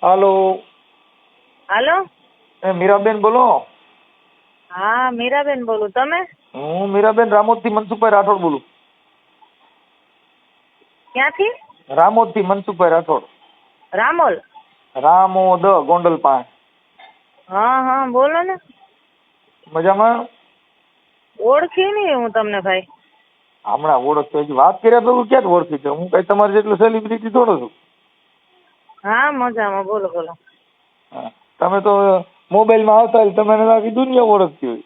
હાલો. હાલો. મીરાબેન બોલો? હા, મીરાબેન બોલું. તમે? હું મીરાબેન રામોદથી મનસુખભાઈ રાઠોડ બોલું. ક્યાંથી? રામોદથી મનસુખભાઈ રાઠોડ. રામોલ? રામોદ, ગોંડલ પાસે. હા હા, બોલો ને. મજામાં? ઓળખી નહીં હું તમને ભાઈ. હમણાં ઓળખતો હજી વાત કર્યા તો ક્યાં ઓળખી છે? હું કઈ તમારી જેટલો સેલિબ્રિટી થોડો છું. હા, મજામાં. બોલો બોલો. હા, તમે તો મોબાઈલમાં આવતા હોય, તમે આખી દુનિયા ઓળખતી હોય.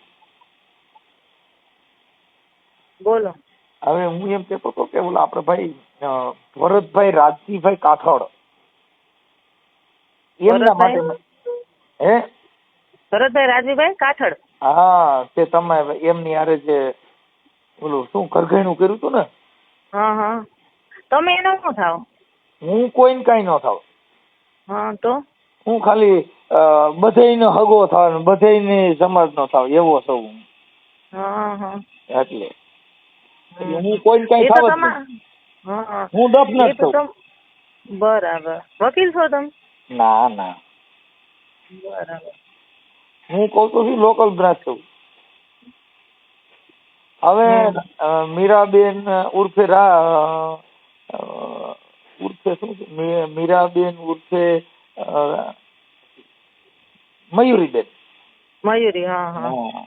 બોલો. હવે હું એમ કહેતો હતો કે ઓલા આપણે ભાઈ ભરતભાઈ રાજજીભાઈ કાઠોડ એમના માટે હે ભરતભાઈ રાજવીભાઈ કાઠડ? હા, તે તમે એમની હારે જે ઓલું શું કરઘાયણું કર્યું હતું ને? હા હા. તમે એનો શું થાવ? હું કોઈને કઈ ન થાવ. હા તો? હું ખાલી બધાયનો હગો થાવ, બધાયની સમાજ નો થાવ એવો સૌ. હા હા. એટલે હું કોઈને કઈ થાવ જ નહીં. હું ડફ નથી થઉં. બરાબર. વકીલ છો તમે? ના ના, બરાબર. હું કઉ તો છું લોકલ બ્રાન્ચ છું. હવે મીરાબેન ઉર્ફે ઉર્ફે શું છે? મીરાબેન ઉર્ફે મયુરીબેન. મયુરી? હા હા.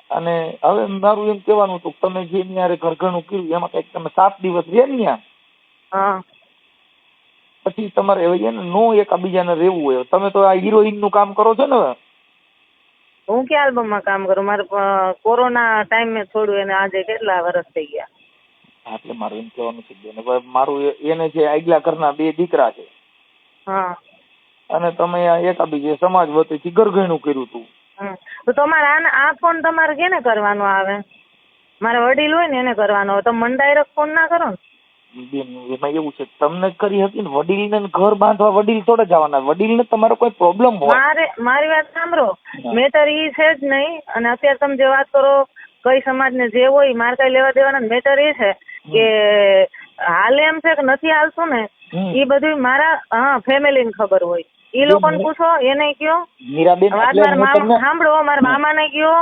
અને હવે મારું એમ કહેવાનું હતું, તમે જે ન્યારે ઘરઘણું કર્યું એમાં કઈક તમે 7 દિવસ રહ્યા ને ત્યાં, હા. પછી તમારે હવે નો એકબીજાને રહેવું હોય. તમે તો આ હિરોઈન નું કામ કરો છો ને? હું કે આલ્બમમાં કામ કરું. મારે કોરોના ટાઈમ મેં છોડ્યું એને આજે કેટલા વર્ષ થઈ ગયા. એટલે મારું એમ કહેવાનું છે, મારું એને જે આગલા ઘરના 2 દીકરા છે. હા. અને તમે આ એકબીજે સમાજ વતીથી ઘરઘણું કર્યું હતું. તો તમારે આ ફોન તમારે કેને કરવાનો આવે? મારા વડીલ હોય ને એને કરવાનો હોય. તો મને ડાયરેક્ટ ફોન ના કરો ને. બેન, એમાં એવું છે, તમને કરી હતી ને, વડીલને ઘર બાંધવા વડીલ થોડા જવાના. વડીલને તમારો કોઈ પ્રોબ્લેમ હોય. મારી વાત સાંભળો. મેટર ઈ છે જ નહીં. અને અત્યારે તમે જે વાત કરો કઈ સમાજને જે હોય મારે કઈ લેવા દેવાના. મેટર એ છે કે હાલે એમ છે કે નથી હાલતું ને, એ બધું મારા ફેમિલીને ખબર હોય. ઈ લોકોને પૂછો, એને કયો. મીરાબેન, સાંભળો, મારા મામાને કયો,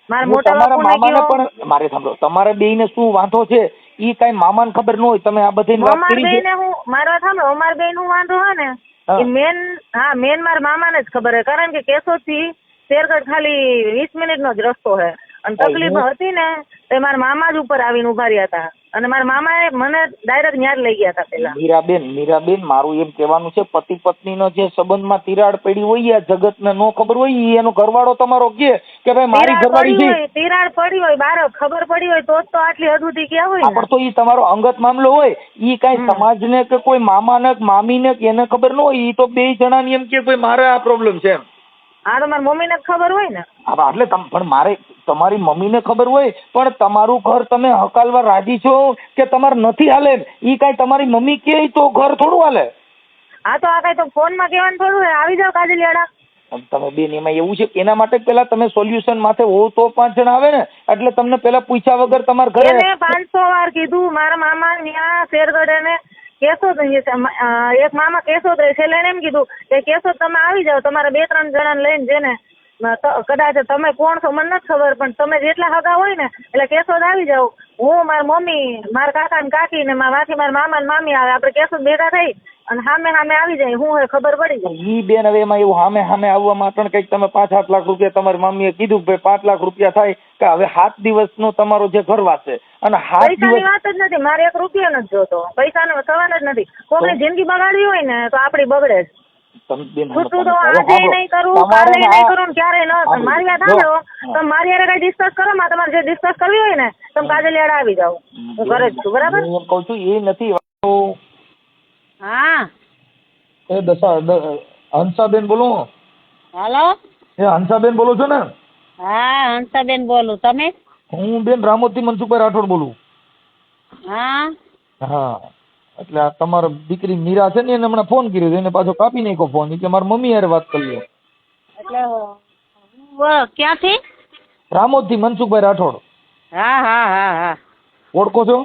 મારા મોટા તમારા બાપુને મામાને કયો. પણ મારે સાંભળો, તમારે બેયને શું વાંધો છે ઈ કઈ મામાને ખબર ન હોય. તમે આ બધી વાત કરી છે. મારી વાત સાંભળો, અમાર બેન નું વાંધો હોય ને એ મેન મારા મામાને જ ખબર હે. કારણ કે કેશોદ થી શેરગઢ ખાલી 20 મિનિટનો જ રસ્તો છે. અને તકલીફ હતી ને તે મારા મામા જ ઉપર આવીને ઉભા રહ્યા હતા. અને મારા મામાએ મને ડાયરેક્ટ ન્યા લઈ ગયા હતા પેલા. મીરાબેન, મારું એમ કહેવાનું છે, પતિ પત્નીનો જે સંબંધમાં તિરાડ પડી હોય, આ જગતને નો ખબર હોય, એનો ઘરવાળો તમારો કે ભાઈ મારી ઘરવાળી છે. તિરાડ પડી હોય, બાર ખબર પડી હોય તો આટલી હદુથી ક્યાં હોય. પણ તો ઈ તમારો અંગત મામલો હોય. ઈ કઈ સમાજને કે કોઈ મામાને કે મામીને કે એને ખબર ન હોય. ઈ તો 2 જણાની એમ કે ભાઈ મારે આ પ્રોબ્લેમ છે એમ. હા, તો મારી મમ્મીને ખબર હોય ને. એટલે પણ મારે તમારી મમ્મીને ખબર હોય, પણ તમારું ઘર તમે હકાલવા રાજી છો કે તમારે નથી હાલે, ઈ કઈ તમારી મમ્મી કે તો ઘર થોડું હાલે. હા, તો આ કઈ તો ફોનમાં કહેવાનું થોડું. આવી જાવ કાજલિયાડા. તમે બેન, એમાં એવું છે, એના માટે પેલા તમે સોલ્યુશન માથે હોવ તો 5 જણા આવે ને. એટલે તમને પેલા પૂછ્યા વગર તમારા ઘરે એને 500 વાર કીધું. મારા મામા ત્યાં શેરગઢ એને કેશોદ, એક મામા કેશોદ રહે છે. એને એમ કીધું કે કેશોદ તમે આવી જાવ, તમારા 2-3 જણાને લઈને. જેને કદાચ તમે કોણ છો મને નથી ખબર, પણ તમે જેટલા હગા હોય ને એટલે કેશોદ આવી જાવ. હું, મારી મમ્મી, મારા કાકા ને કાકી ને મારાથી મારા મામા ને મામી આવે. આપણે કેશોદ ભેગા થઈ અને સામે આવી જાય. હું હવે ખબર પડી જાય. ઈ બેન, હવે એમાં એવું સામે આવવા માટે કઈક તમે 5-7 લાખ રૂપિયા તમારી મમ્મીએ કીધું કે 5 લાખ રૂપિયા થાય કે હવે 7 દિવસનો તમારો જે ઘરવાસ છે. અને 7 દિવસ પૈસાની વાત જ નથી. મારે 1 રૂપિયો નથી જોતો. પૈસાનો સવાલ જ નથી. કોઈની જિંદગી બગાડવી હોય ને તો આપડી બગડે જ. આજે નહીં કરું, કાલે નહીં કરું, ક્યારે ન. મારી વાત સાંભળો. તમે મારી હારે કઈ ડિસ્કસ કરો, તમારે જે ડિસ્કસ કરવી હોય ને તમે કાજલિયાડા આવી જાઓ. હું ઘરે જ છું. બરાબર? હું કહું છું એ નથી. હા, હંસાબેન બોલો? હાલો. હંસાબેન બોલો છો ને? હા, હંસાબેન બોલું. તમે? હું બેન રામોદથી મનસુખભાઈ રાઠોડ બોલું. હા, એટલે આ તમારા દીકરી મીરા છે ને, એને હમણાં ફોન કર્યો. એને પાછો કાપી નાખ્યો ફોન. કે મારી મમ્મી હારે વાત કરી લો. એટલે ક્યાંથી? રામોદથી મનસુખભાઈ રાઠોડ. હા. ઓળખો છો?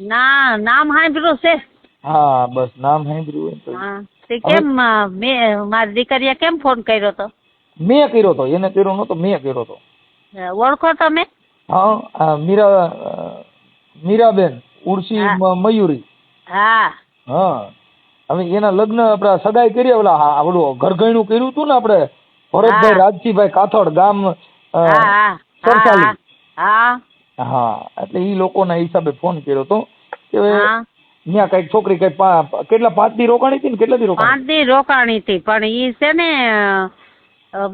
નામ સાંભળ્યું છે. હા, બસ નામ સાંભળ્યું હોય તો. તે કેમ મારી દીકરીએ કેમ ફોન કર્યો તો? મેં કર્યો હતો, એને કર્યો નતો, મેં કર્યો હતો. ઓળખો તમે? હા, મીરાબેન ઉર્સી મયુરી. હા હા, હવે એના લગ્ન આપડા સગાઈ કરી, ઓલા આવડું ઘરઘણું કર્યું હતું ને આપણે ભરતભાઈ રાજજીભાઈ કાથડ ગામ સરસાલી. હા હા, એટલે ઈ લોકોના હિસાબે ફોન કર્યો હતો કે ત્યાં કઈક છોકરી કઈક કેટલા 5 દી રોકાણી હતી ને કેટલા દી રોકાણી? 5 દી રોકાણી હતી, પણ ઈ છે ને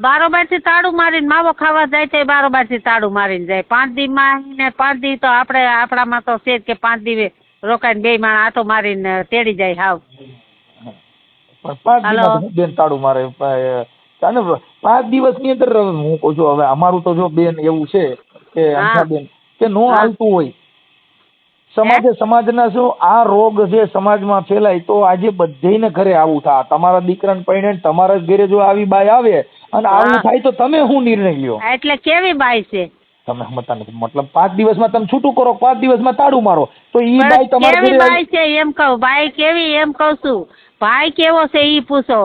બારોબાર થી તાળું મારીને માવો ખાવા જાય તો બારોબાર થી તાળું મારીને જાય. 5 દી માં ને 5 દી તો આપણામાં તો છે કે 5 દી રોકાઈને 2 માણ આટો મારીને તેડી જાય. હાવ પણ 5 દી બેન તાળું મારે. 5 દિવસની અંદર હું કહું છું, હવે અમારું તો જો બેન એવું છે કે બેન કે નો હાલતું હોય સમાજના શું આ રોગ જે સમાજમાં ફેલાય તો આજે બધેને ઘરે આવું થાય. તમારા દીકરાને પરણે તમારા ઘરે જો આવી બાઈ આવે અને આવું થાય તો તમે શું નિર્ણય લ્યો? એટલે કેવી બાઈ છે તમે સમજતા નથી. મતલબ 5 દિવસમાં તમે છૂટું કરો, 5 દિવસમાં તાળું મારો તો ઈ બાઈ તમારી કેવી બાઈ છે એમ કહું? બાઈ કેવી એમ કહું છું? ભાઈ કેવો છે ઈ પૂછો.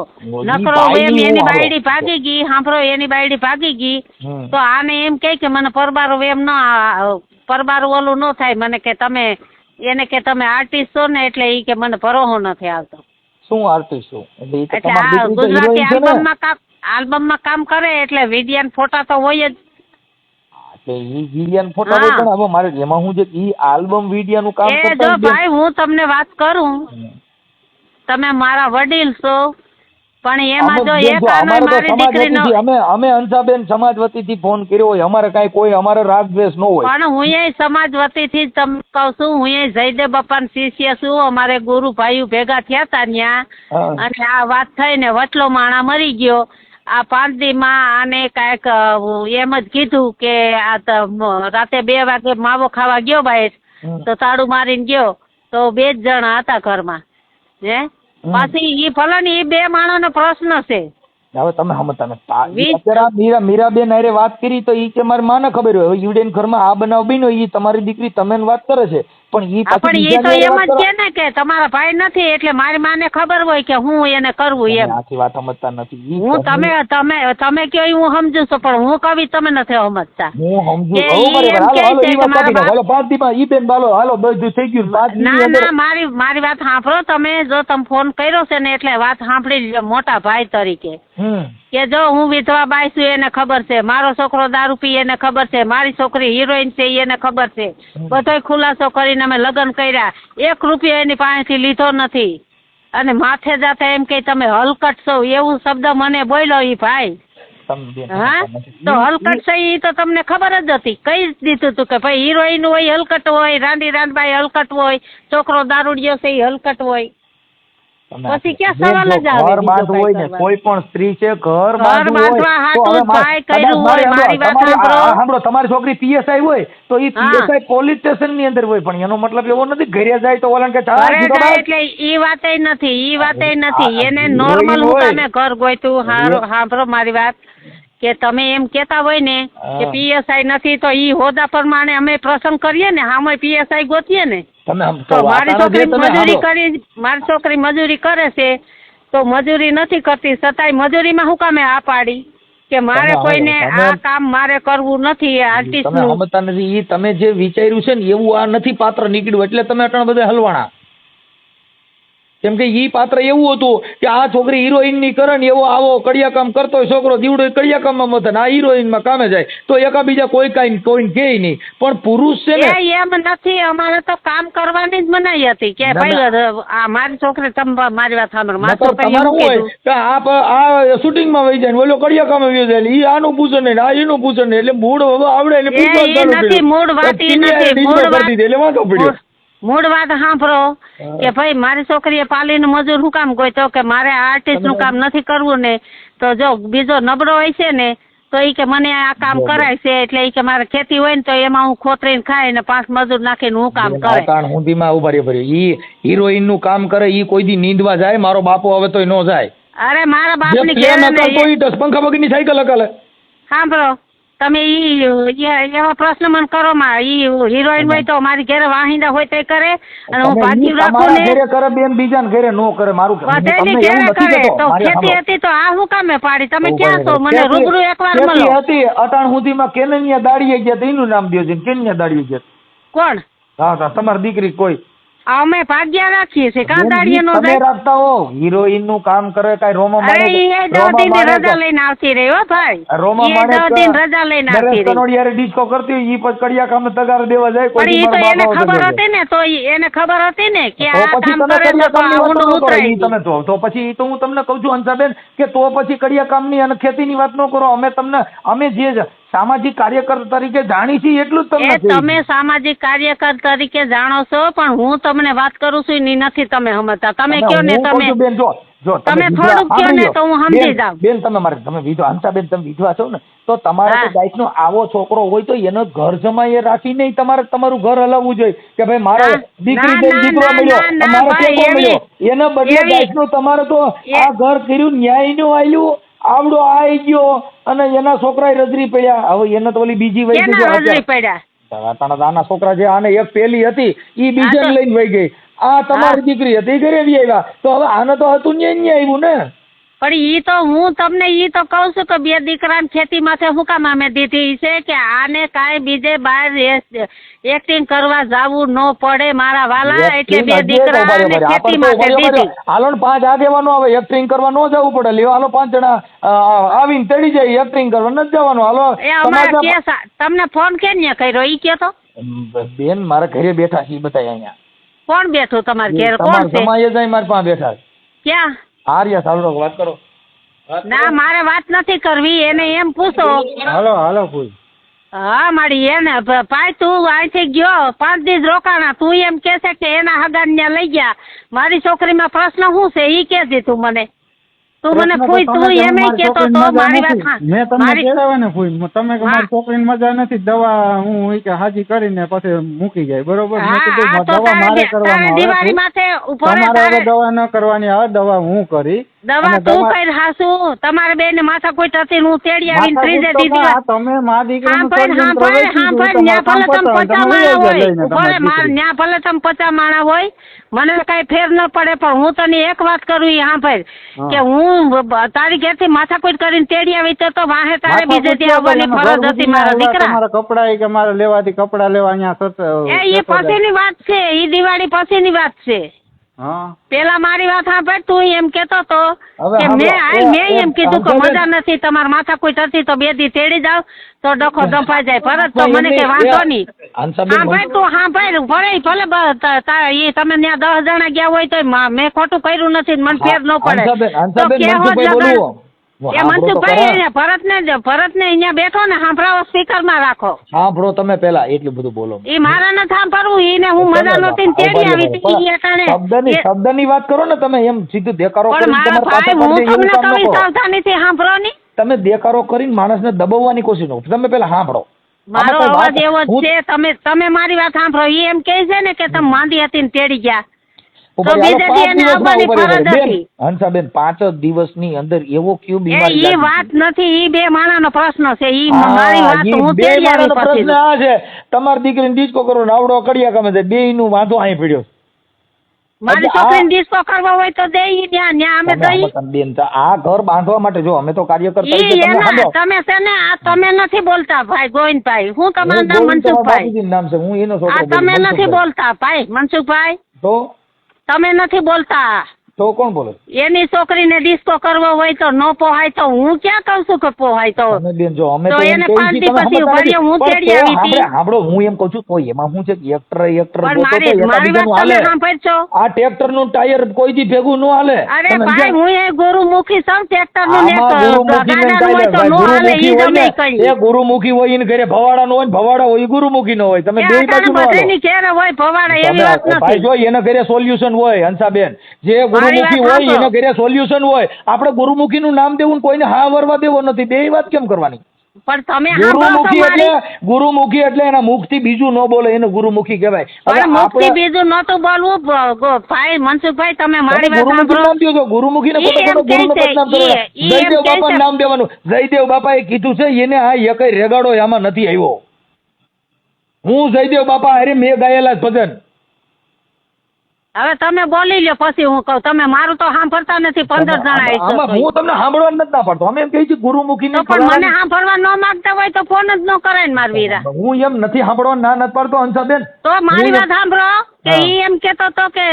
નકરો એમ એની બાયડી ભાગી ગઈ, સાંભળો એની બાયડી ભાગી ગઈ તો આને એમ કે મને પરબારો એમ પરબારું ઓલું ન થાય. મને કે તમે એને કે તમે આર્ટિસ્ટ છો ને એટલે ઈ કે મને ભરોસો નથી આવતો. શું આર્ટિસ્ટ છો? એટલે આ ગુજરાતી આલ્બમમાં કામ કરે એટલે વિડિયા ફોટા તો હોય જ. ઈ વિડિયા ફોટા હોય પણ હવે મારે એમાં હું જે ઈ આલ્બમ વિડિયા નું કામ કરતા જો ભાઈ હું તમને વાત કરું, તમે મારા વડીલ છો પણ એમાં જો એક આનો મારી દીકરીનો અમે અંજાબેન સમાજ વતીથી ફોન કર્યો હોય, અમારે કાઈ કોઈ અમારો રાગ દ્વેષ ન હોય. પણ હું એ સમાજ વતીથી જ તમને કહું છું, હું એ જયદેવ બાપાના શિષ્ય છું. અમારે ગુરુ ભાઈઓ ભેગા થયા હતા ત્યાં અને આ વાત થઈને વચલો માણા મરી ગયો. આ 5 દીમાં આને કાંઈક એમ જ કીધું કે આ રાતે 2 વાગે માવો ખાવા ગયો બહાર તો તાળું મારીને ગયો તો 2 જ જણા હતા ઘરમાં. પાછી ઈ ફલાની ઈ 2 માણસનો પ્રશ્ન છે. હવે તમે સમજતા નથી. અત્યારે મીરાબેન હારે વાત કરી તો ઈ કે મારી માને ખબર હોય હવે ઈવડેન ઘરમાં આ બનાવ બન્યો, ઈ તમારી દીકરી તમે વાત કરે છે પણ ઈ પણ ઈ તો એમ જ કે ને કે તમારા ભાઈ નથી એટલે મારી માને ખબર હોય કે હું એને કરવું એમ. આખી વાત સમજતા નથી. હું તમે કયો હું સમજુ છું પણ હું કવિ તમે નથી સમજતા. હું સમજુ હાલો 5 દીમાં ઈ બેન બાલો હાલો બધું થઈ ગયું 5 દી. ના મારી વાત સાંભળો તમે. જો તમે ફોન કર્યો છે ને એટલે વાત સાંભળી મોટા ભાઈ તરીકે કે જો હું વિધવા બાઈ છું એને ખબર છે, મારો છોકરો દારૂ પી એને ખબર છે, મારી છોકરી હિરોઈન છે એને ખબર છે, બધોય ખુલાસો કરીને અમે લગ્ન કર્યા, 1 રૂપિયો એની પાસેથી લીધો નથી અને માથે જાતા એમ કે તમે હલકટ છો એવું શબ્દ મને બોલ્યો ઈ ભાઈ. હા તો હલકટ છે ઈ તો તમને ખબર જ હતી, કહી જ દીધું હતું કે ભાઈ હિરોઈન હોય હલકટ હોય, રાંડીબાઈ હલકટ હોય, છોકરો દારૂડિયો છે ઈ હલકટ હોય. પછી ક્યાં સવાલ જ આવે? ઘર બાંધવું હોય ને કોઈ પણ સ્ત્રી છે ઘર બાંધવા હાટું ભાઈ કર્યું હોય. મારી વાત સાંભળો, તમારી છોકરી પીએસઆઈ હોય તો ઈ પીએસઆઈ પોલીસ સ્ટેશન ની અંદર હોય પણ એનો મતલબ એવો નથી ઘરે જાય તો ઓલા કે એટલે ઈ વાતે નથી. એને નોર્મલ મુકામે ઘર ગોઈતું. સાંભળો મારી વાત કે તમે એમ કેતા હોય ને કે પીએસઆઈ નથી તો ઈ હોદ્દા પ્રમાણે અમે પ્રસંગ કરીએ ને હામે પીએસઆઈ ગોતીએ ને તો મારી છોકરી મજૂરી કરે છે તો મજૂરી નથી કરતી છતાંય મજૂરીમાં શું કામે આ પાડી કે મારે કોઈને આ કામ મારે કરવું નથી. આર્ટિસ્ટ નું સમજતા નથી. ઈ તમે જે વિચાર્યું છે ને એવું આ નથી પાત્ર નીકળ્યું એટલે તમે અટણ બધે હલવાણા. કેમ કે ઈ પાત્ર એવું હતું કે આ છોકરી હિરોઈન ની કરે ને એવો આવો કડિયા કામ કરતો હોય છોકરો દીવડો કડિયા કામમાં મથે આ હિરોઈન માં કામે જાય તો એકાબીજા કોઈ કે નહીં પણ પુરુષ છે ને એમ નથી. અમારે તો કામ કરવાની જ મનાઈ હતી કે ભાઈ આ મારી છોકરી તમે મારી વાત સાંભળો મારી છોકરી આ શૂટિંગ માં વહી જાય ઓલો કડિયા કામે વહી જાય ઈ આનું પૂછે ને આ એનું પૂછે ને એટલે મૂળ આવડે એટલે મૂળ વાત ઈ નથી. એટલે વાંધો પડ્યો. મૂળ વાત સાંભળો કે ભાઈ મારી છોકરીએ પાલીને મજૂર શું કામ ગોતો કે મારે આર્ટિસ્ટ નું કામ નથી કરવું ને તો જો બીજો નબળો હોય છે ને તો ઈ કે મને આ કામ કરાય છે એટલે ઈ કે મારે ખેતી હોય ને તો એમાં હું ખોતરીને ખાય ને 5 મજૂર નાખીને હું કામ કરે. હુંધીમાં ઉભા રહ્યો ઈ હિરોઈન નું કામ કરે ઈ કોઈ દી નીંદવા જાય મારો બાપો હવે તોય નો જાય. અરે મારા બાપ ની પંખા વગરની સાયકલ હકાલે. સાંભળો તમે એવા પ્રશ્ન મને કરો માં ઈ હિરોઈન હોય તો મારી ઘરે વાહિંદા હોય તે કરે અને હું ભાગી રાખું તમારા ને ઘરે કરે બેન, બીજાને ઘરે નો કરે. મારું બધાની ઘરે કરે તો ખેતી હતી તો આ હું કામે પાડી? તમે ક્યાં છો? મને રૂબરૂ એકવાર મળો. હતી અટાણ સુધીમાં કેનનિયા દાડીએ ગયા તો એનું નામ દો છે. કેનનિયા દાડીએ ગયા. કોણ? હા, તમારી દીકરી કોઈ અમે ભાગ્યા રાખીએ છીએ કાં દાડીએ નો તમે જાય? રાખતા હો. હિરોઈન નું કામ કરે કાઈ રોમા અરે એ 10 દિન રજા લઈને આવતી રહી હો ભાઈ. રોમા એ 10 દિન રજા લઈને આવતી રહી. કનોડિયારે ડિસ્કો કરતી હોય ઈ પછી કડિયા કામ તગાર દેવા જાય. પણ ઈ તો એને ખબર હતી ને, તો એને ખબર હતી ને કે આ કામ કરે તો આ ઊંડું ઉતરાય. તમે તો પછી તો હું તમને કહું છું હંસાબેન કે તો પછી કડિયા કામની અને ખેતીની વાત ન કરો. અમે જે સામાજિક કાર્યકર તરીકે જાણી છીએ એટલું જ તમને તમે સામાજિક કાર્યકર તરીકે જાણો છો, પણ હું તમને વાત કરું છું ની નથી તમે સમજતા. તમે કયો ને તમે જો તમે થોડુંક કયો ને તો હું સમજી જાઉં. બેન તમે વિધવા હંસાબેન, તમે વિધવા છો ને તો તમારા ગાયનો આવો છોકરો હોય તો એનો ઘર જમાઈએ રાખી નહીં તમારું ઘર હલાવવું જોઈએ કે ભાઈ મારે દીકરી બેન દીકરો મળ્યો, મારે છોકરો મળ્યો, એના બદલે ગાયનું તમારે તો આ ઘર કર્યું, ન્યાયનું આલ્યું, આવડો આવી ગયો અને એના છોકરા રજરી પડ્યા. હવે એને તો ઓલી બીજી વહી આના છોકરા જે આને એક પેલી હતી ઈ બીજાને લઈને વહી ગઈ. આ તમારી દીકરી હતી ઘરે આવ્યા તો હવે આને તો હતું ન્યાય આવ્યું ને. પણ ઈ તો હું તમને ઈ તો કહું છું કે બે દીકરાને ખેતી માથે હું કામ અમે દીધી છે કે આને કાંઈ બીજે બહાર એક્ટિંગ કરવા જાવું ન પડે મારા વાલા, એટલે બે દીકરાને ખેતી માથે દીધી. હાલો 5 આગેવાનો આવે, એક્ટિંગ કરવા ન જવું પડે. લ્યો હાલો 5 જણા આવીને તેડી જાય, એક્ટિંગ કરવા નથી જવાનું. હાલો એ અમારા કેસ તમને ફોન કેમ કર્યો ઈ કે તો બેન મારા ઘરે બેઠા છે બતાય અહીંયા. કોણ બેઠું તમારે ઘેર? કોણ છે? તમારે જાય મારા પાસે બેઠા. ક્યાં? આર્યા સાલો વાત કરો. ના મારે વાત નથી કરવી, એને એમ પૂછો. હાલો કોઈ. હા મારી એને ભાઈ તું અહીંથી ગયો 5 દિવસ રોકાણા, તું એમ કે છે કે એના હગાન ત્યાં લઈ ગયા. મારી છોકરીમાં પ્રશ્ન શું છે ઈ કે દી તું મને. તું મને ફૂઈ તું એમ કેતો તો મારી વાત મેં તમને કહેવાય ને ફૂઈ તમે કે મારી છોકરીને મજા નથી, દવા હું કે હાજી કરીને પછી મૂકી જાય બરોબર. મેં કીધું દવા મારે કરવાની, દિવાળી માથે ઉભો રહે, તમારે દવા ન કરવાની, આ દવા હું કરી. દવા તું કઈ હાસુ તમારે બેન ને માથા કોઈ હતી હું તેડી આવીને ત્રીજે દીધી. તમે મા દીકરી ન્યા ભલે તમે 50 માણા હોય, મને કઈ ફેર ન પડે, પણ હું તને એક વાત કરું ઈ સાંભળ કે હું તારી ઘેરથી માથા કોઈ કરીને તેડી આવી તો વાહે તારે બીજે ત્યાં આવવાની ફરજ હતી મારા દીકરા. તમારા કપડા કે મારે લેવાથી કપડા લેવા અહીંયા એ પછીની વાત છે, ઈ દિવાળી પછીની વાત છે. પેલા મારી વાત સાંભળ, તું એમ કેતો તો કે મેં એમ કીધું કે મજા નથી, તમારા માથા કોઈ હતી તો 2 દી તેડી જાવ તો ડખો દફાઈ જાય ફરજ. તો મને કે વાંધો નહીં. સાંભળ તું સાંભળ, ભલે એ તમે ત્યાં 10 જણા ગયા હોય તો મેં ખોટું કર્યું નથી, મને ફેર ન પડે તો કેવો એ મનસુખભાઈ ભરત ને અહીંયા બેઠો ને સાંભળાવો, સ્પીકર માં રાખો. સાંભળો તમે પેલા એટલું બધું બોલો. એ મારા નથી સાંભળવું, એને હું મજા નહોતી તેડી આવી શબ્દની વાત કરો ને તમે, એમ સીધું દેકારો પણ મારા ભાઈ હું તમને કહું સાવધાનીથી સાંભળો ની. તમે દેકારો કરીને માણસને દબાવવાની કોશિશ કરો. તમે પેલા સાંભળો. મારો અવાજ એવો જ છે, તમે મારી વાત સાંભળો. એ એમ કહે છે ને કે તમે માંદી હતી ને તેડી ગયા તો બીજે દી એને આવવાની ફરજ હતી. હંસાબેન 5 દિવસની અંદર એવો ક્યુ બીમારી એ વાત નથી, ઈ 2 માણાનો પ્રશ્ન છે. ઈ મારી વાત હું તેડી આવી પછી. પ્રશ્ન આ છે તમારી દીકરીને ડિસ્કો કરો ને આવડો કડિયા કામે છે, બેયનું વાંધો અહીં પડ્યો. મારી છોકરીને ડિસ્કો કરવો હોય તો દઈ ત્યાં અમે દઈ. બેન આ ઘર બાંધવા માટે જો અમે તો કાર્યકર તમે છે ને આ તમે નથી બોલતા ભાઈ ગોવિંદભાઈ. હું તમારું નામ મનસુખભાઈ નામ છે, હું એનો છોકરો. તમે નથી બોલતા ભાઈ મનસુખભાઈ, તો તમે નથી બોલતા. તો કોણ બોલે? એની છોકરીને ડિસ્કો કરવો હોય તો ન પોહાય તો હું ક્યાં કહું છું કે પોહાય તો એને 5 દી પછી ભર્યો હું તેડી આવી હતી. સાંભળો હું એમ કહું છું તો એમાં શું છે કે એક્ટર મારી વાત તમે સાંભળજો. આ ટ્રેક્ટર નું ટાયર કોઈ દી ભેગું ન હાલે. અરે ભાઈ હું એ ગુરુમુખી છું, ટ્રેક્ટર નું ને હોય તો ન હાલે ઈ તમે કહી. એ ગુરુમુખી હોય એને ઘરે ભવાડા નો હોય, ભવાડા હોય ગુરુમુખી નો હોય. તમે બે બાજુ નો હાલો. એની ઘરે હોય ભવાડા એવી વાત નથી ભાઈ. જો એના ઘરે સોલ્યુશન હોય હંસાબેન, જે ગુરુમુખી હોય એના ઘરે સોલ્યુશન હોય. આપણે ગુરુમુખી નું નામ દેવું કોઈને હા વરવા દેવો નથી. બે વાત કેમ કરવાની? પણ તમે સાંભળો તો ગુરુમુખી મારી એટલે ગુરુમુખી એટલે એના મુખથી બીજું ન બોલે એને ગુરુમુખી કહેવાય. હવે પણ મુખથી આપણે બીજું નહોતું બોલવું ભાઈ મનસુખભાઈ તમે મારી તમે વાત ગુરુમુખી સાંભળો. નામ દ્યો છો. ગુરુમુખીને ઈ ખોટો એમ ખોટો ગુરુનો કહે છે, બદનામ કરો. ઈ એમ જયદેવ કહે બાપાનું છે. નામ દેવાનું. જયદેવ બાપાએ કીધું છે એને આ એકય રેગાડો આમાં નથી આવ્યો. હું જયદેવ બાપા હારે મેં ગાયેલા જ ભજન. હવે તમે બોલી લ્યો પછી હું કહું. તમે મારું તો સાંભળતા નથી 15 જણા આમાં આવીશું હું તમને સાંભળવા નથી ના પડતો. અમે એમ કહીએ છીએ ગુરુમુખી તો પણ મને સાંભળવા ન માંગતા હોય તો ફોન જ ન કરાય ને મારા વીરા. હું એમ નથી સાંભળવા ના નથી પાડતો હંસાબેન. તો મારી હું વાત સાંભળો કે હા. ઈ એમ કેતો તો કે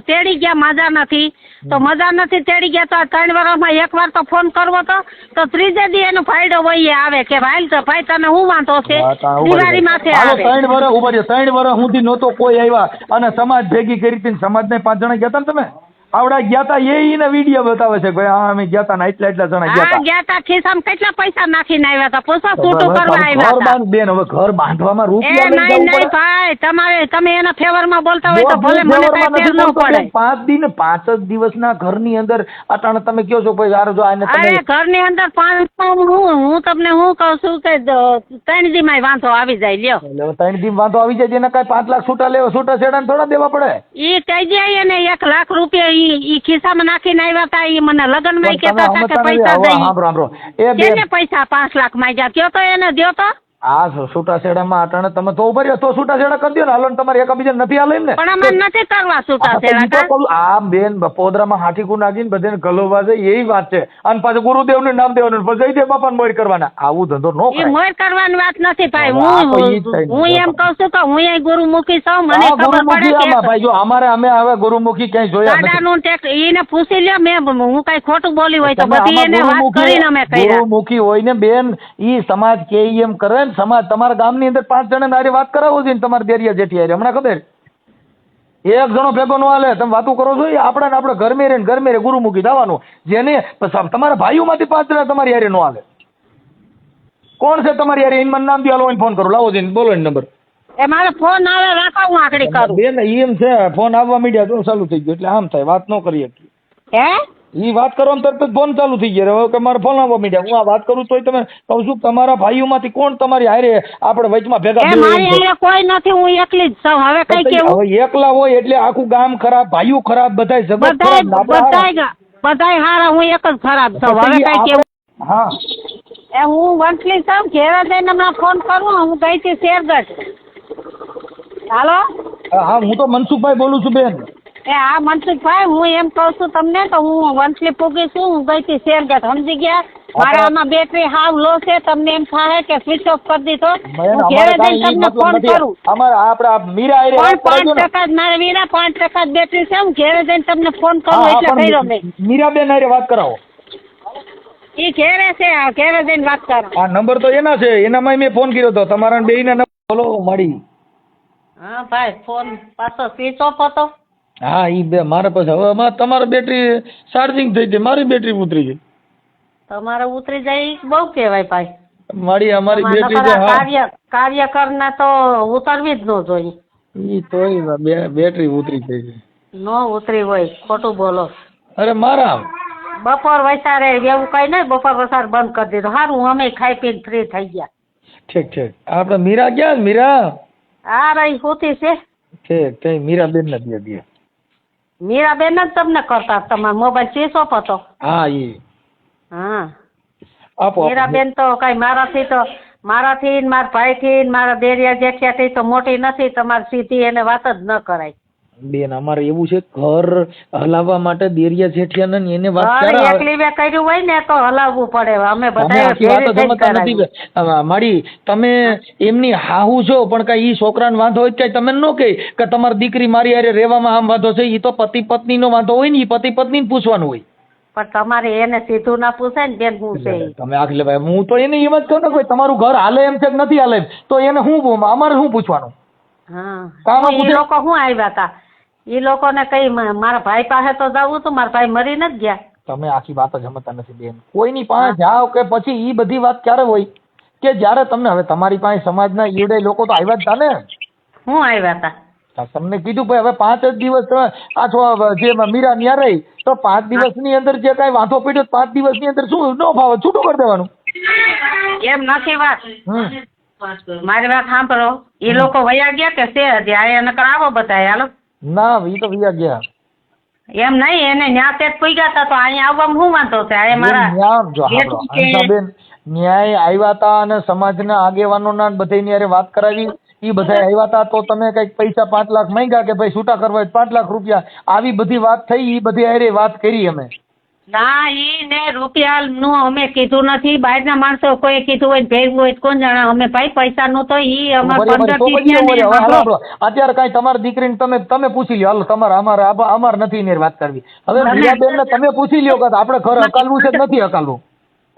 તેડી ગયા મજા નથી તો મજા નથી તેડી ગયા તો આ 3 વર્ષમાં એકવાર તો ફોન કરવો તો ત્રીજે દી એનો ફાયદો વહીએ આવે કે ભાઈ તો ભાઈ તને હું વાંધો છે દિવાળી માથે હાલો આવે 3 વર્ષ ઉભા રહ્યો. 3 વર્ષ સુધી નહોતો કોઈ આવ્યા અને સમાજ ભેગી કરી હતી. સમાજને 5 જણા ગયા હતા ને તમે આવડા ગયા હતા એને વિડીયો બતાવે છે કે ભાઈ હા અમે ગયા હતા ને એટલા જણા ગયા હા હતા. ગયા તા ખિસ્સામાં કેટલા પૈસા નાખીને આવ્યા હતા પૂછો છૂટું કરવા આવ્યા ઘર હતા. બાંધ બેન હવે ઘર બાંધવામાં એ રૂપિયા લઈ નહીં જવું નહીં પડે. ભાઈ તમારે તમે એના ફેવરમાં બોલતા હોય તો ભલે મને કઈ ફેર ન પડે. 5 જ દિવસના ઘરની અંદર અટાણે તમે કહો છો ભાઈ યાર જો આને તમે અરે ઘરની અંદર 5 હું તમને હું કહું છું કે 3 દી માં વાંધો આવી જાય લ્યો. એટલે 3 દિન વાંધો આવી જાય એને કઈ 5 લાખ છૂટા લેવા છૂટા છેડાને થોડા દેવા પડે. ઈ કહી જાય ને 1 લાખ રૂપિયા ઈ ખિસ્સામાં નાખીને આવ્યા હતા. ઈ મને લગ્ન માં કેતા હતા કે પૈસા દઈ સાંભળો એ કેને પૈસા 5 લાખ માંગ્યા કયો તો એને દ્યો તો. આ છૂટા છેડામાં અટાણે તમે તો ઉભા રહ્યો તો છૂટા છેડા કરી દો ને હાલો ને તમારે એકબીજા નથી હાલે ને પણ અમારે નથી કરવા છૂટા છેડા. આ બેન બપોદરામાં હાટીકુ નાખીને બધાને ગલોવા છે એવી વાત છે અને પાછું ગુરુદેવનું નામ દેવાનું પછી જયદેવ બાપાને મોર કરવાના. આવું ધંધો નો ઈ કરાય. મોર કરવાની વાત નથી ભાઈ. આ તો ઈ જ થાય ને. હું એમ કહું છું કે હું અહીં ગુરુમુખી છું મને આ ખબર પડે ગુરુમુખી આમાં કે ભાઈ જો અમારે અમે હવે ગુરુમુખી ક્યાંય જોયા નથી. દાદાનું ટેક્સ ઈને પૂછી લ્યો. મેં હું કઈ ખોટું બોલી હોય તો તમે બધી આમાં એને વાત કરીને અમે કર્યા. ગુરુમુખી હોય ને બેન ઈ સમાજ કે ઈ એમ કરે ને સમાજ તમારા ગામની અંદર 5 જણા હારે વાત કરાવો છે ને તમારે દેરિયા જેઠી હારે હમણાં ખબર એક જણો ભેગો નો હાલે. તમે વાતો કરો છો આપણા ને આપણે ઘરમે રે ગુરુમુખી થવાનું જેને તમારા ભાઈઓમાંથી 5 જણા તમારી હારે નો હાલે. કોણ છે તમારી હારે એને મને નામ દો હાલો ફોન કરો લાવો જઈને બોલો નંબર. એ મારો ફોન આવે રાખો હું આકડી કરું. બેન એમ છે ફોન આવવા મીડિયા તો ચાલુ થઈ ગયો એટલે આમ થાય વાત ન કરી શકીએ. હે ઈ વાત કરો તરત જ ફોન ચાલુ થઈ ગયો. હવે કે મારો ફોન આવવા મીડિયા હું આ વાત કરું તોય તમે કહું છું તમારા ભાઈઓમાંથી કોણ તમારી હારે આપણે વચમાં ભેગા એ મારી હારે કોઈ નથી. હું એકલી જ છું. હવે કઈ કેવું હવે એકલા હોય એટલે આખું ગામ ખરાબ ભાઈઓ ખરાબ બધાય જગત ખરાબ ને આપણે હારા. બધાય હારા હું એક જ ખરાબ છું. હવે કઈ કેવું. હા એ હું વંટલી છું ઘેરા જઈને હમણાં ફોન કરું. હું ગઈ હતી શેરગઢ. હાલો હા હું તો મનસુખભાઈ બોલું છું બેન. એ હા મનસુખભાઈ હું એમ કહું છું તમને તો હું વંટલી પૂગી છું. હું ગઈ હતી શેરગઢ સમજી ગયા. મારા આમાં બેટરી હાવ લો છે. તમને એમ થાય કે સ્વિચ ઓફ કરી દીધો. હું ઘેરે જઈને તમને ફોન કરું. અમારે આપણે મીરા હારે વાત પણ કરાવજો ને. 5% મારે વીરા 5% બેટરી છે. હું ઘેરે જઈને તમને ફોન કરું હા, એટલે પણ કર્યો મેં. મીરાબેન હારે વાત કરાવો. ઈ ઘેરે છે. ઘેરે જઈને વાત કરો. આ નંબર તો એના છે એનામાં મેં ફોન કર્યો હતો તમારા બેયના નંબર બોલો મળી. હા ભાઈ ફોન પાછો સ્વિચ ઓફ હતો. હા ઈ બે મારા પાસે હવે તમારી બેટરી ચાર્જિંગ થઈ ગઈ મારી બેટરી ઉતરી ગઈ. તમારે ઉતરી જાય ઈ બહુ કહેવાય ભાઈ. મારી અમારી બેટરી છે હા કાર્યકરના તો ઉતરવી જ ન જોઈએ. ઈ તોય બેટરી ઉતરી ગઈ છે. નો ઉતરી હોય ખોટું બોલો. અરે મારા બપોર વસારે એવું કઈ નહીં. બપોર વસાર બંધ કરી દીધું. સારું અમે ખાઈ પીને ફ્રી થઈ ગયા. ઠીક ઠીક આપણે મીરા ક્યાં મીરા આ રહી હોતી છે. ઠીક ઠીક મીરાબેન નથી હતી. મીરાબેન જ તમને કરતા. તમારો મોબાઈલ સ્વિચ ઓફ હતો. હા ઈ હા આપો મીરાબેન તો કઈ મારાથી ને મારા ભાઈથી ને મારા દેરિયા જેઠિયાથી તો મોટી નથી. તમારી સીધી એને વાત જ ન કરાય. બેન અમારે એવું છે ઘર હલાવવા માટે દેરિયા જેઠિયા ને એને વાત ઘર કરાવે. એકલી વે કર્યું હોય ને તો હલાવવું પડે. અમે અમે બધા આખી વાતો સમજતા નથી. મારી તમે એમની હાહુ છો પણ કઈ ઈ છોકરાને વાંધો હોય કઈ તમે ન કહે કે તમારી દીકરી મારી હારે રહેવામાં આમ વાંધો છે. ઈ તો પતિ પત્ની નો વાંધો હોય ને ઈ પતિ પત્ની ને પૂછવાનું હોય. પણ તમારે એને સીધું ના પૂછાય ને બેન હું છે ઈ. તમે આખી લે ભાઈ હું તો એને એમ જ કહું ને કોઈ તમારું ઘર હાલે એમ છે કે નથી હાલે એમ તો એને હું અમારે શું પૂછવાનું. હા ઈ લોકો શું આવ્યા હતા. ઈ લોકોને કઈ મારા ભાઈ પાસે તો જવું હતું. મારા ભાઈ મરી નથી ગયા. તમે આખી વાત જ સમજતા નથી બેન. કોઈની પાસે જાઓ કે પછી ઈ બધી વાત ક્યારે હોય કે જ્યારે તમને હવે તમારી પાસે સમાજના ઈવડે લોકો તો આવ્યા જ હતા ને. શું આવ્યા હતા. તમને કીધું ભાઈ હવે 5 જ દિવસ આ જે મીરા ન્યા રહી તો 5 દિવસની અંદર જે કઈ વાંધો પડ્યો 5 દિવસની અંદર શું ન ભાવે છૂટું કરી દેવાનું. એમ નથી વાત. હમ મારી વાત સાંભળો. એ લોકો વયા ગયા કે છે હજી આયા નકર આવો બધા હાલો. ના ઈ તો વિયા ગયા. એમ નહીં એને ન્યા તે પૂગ્યા હતા તો અહીંયા આવવામાં શું વાંધો છે? આ મારા ન્યા જો જેઠ હાલો, કે- હંસાબેન ન્યાય આવ્યા હતા અને સમાજના આગેવાનોના બધાની હારે વાત કરાવી. ઈ બધા આવ્યા હતા તો તમે કઈક પૈસા 5 લાખ માંગ્યા કે ભાઈ છૂટા કરવા હોય તો 5 લાખ રૂપિયા, આવી બધી વાત થઈ. ઈ બધી હારે વાત કરી અમે. ના ઈ ને રૂપિયા નું અમે કીધું નથી. બહારના માણસો કોઈ કીધું હોય ને ભેગું હોય તો કોણ જાણે. અમે ભાઈ પૈસા નું તો ઈ અમાર બરાબર, 15 તો પછી એવું હોય. હવે હાલો સાંભળો. આપણો અત્યારે કાંઈ તમારી દીકરીને તમે પૂછી લ્યો. હાલો તમારે અમારે નથી એની હારે વાત કરવી. હવે તમે- મીરાબેનને તમે પૂછી લ્યો કે આપણે ઘર હકાલવું છે કે નથી હકાલવું.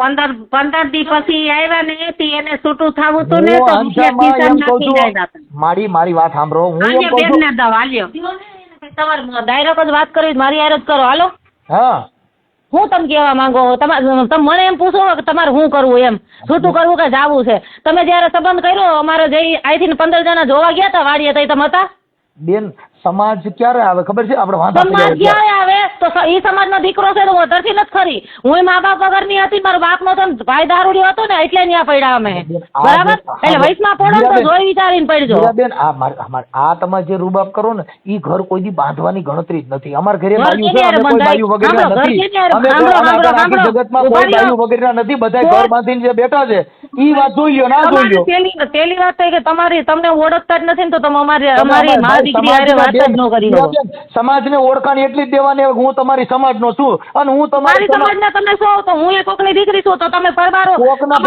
15 દી પછી આવ્યા ને એથી એને છૂટું થાવું તું ને હું તો હંસામાં રૂપિયા એમ ખિસ્સામાં કહું નાખી છું, જાય હતા. મારી વાત સાંભળો. હું એમ આજે કહું છું, બેનને દવા આલ્યો. તમારે ડાયરેક્ટ જ વાત કરવી મારી હારે જ કરો. હાલો હા હું તમે કહેવા માંગો? તમે મને એમ પૂછો કે તમારે શું કરવું, એમ છૂટું કરવું કે જાવું છે? તમે જયારે સંબંધ કર્યો અમારે જે અહીંથી 15 જણા જોવા ગયા હતા વાડીએ તો તમે હતા? બેન સમાજ ક્યારે આવે ખબર છે? આપણે વાંધા સમાજ પડી જાય. ક્યારે આવે તો ઈ સમાજનો દીકરો છે તો હું તરથી નથી ખરી. હું મા બાપ વગરની હતી, મારો બાપ નો તો ભાઈ દારૂડિયો હતો ને એટલે ન્યા પડ્યા અમે. બરાબર? એટલે વયસમાં પડો ને તો જોઈ વિચારીને પડજો. બેન આ તમે જે રૂબાબ કરો ને ઈ ઘર કોઈ દી બાંધવાની ગણતરી જ નથી. અમારા ઘરે બાયું છે, અમે કોઈ બાયું વગેરેના નથી. અમે આખી જગતમાં કોઈ બાયું વગેરેના નથી. બધા ઘર બાંધીને જે બેઠા છે ઈ વાત જોઈ લ્યો, ના જોઈ લ્યો. પેલી વાત થઈ કે તમને ઓળખતા જ નથી ને તો તમે અમારી મારી દીકરી હારે વાત જ ન કરી શકો. સમાજને ઓળખાણ એટલી જ દેવાની હવે હું તમારી સમાજનો છું અને હું મારી તમારી સમાજના તમે છો તો હું એ કોકની દીકરી છું તો તમે પરબારો કોકના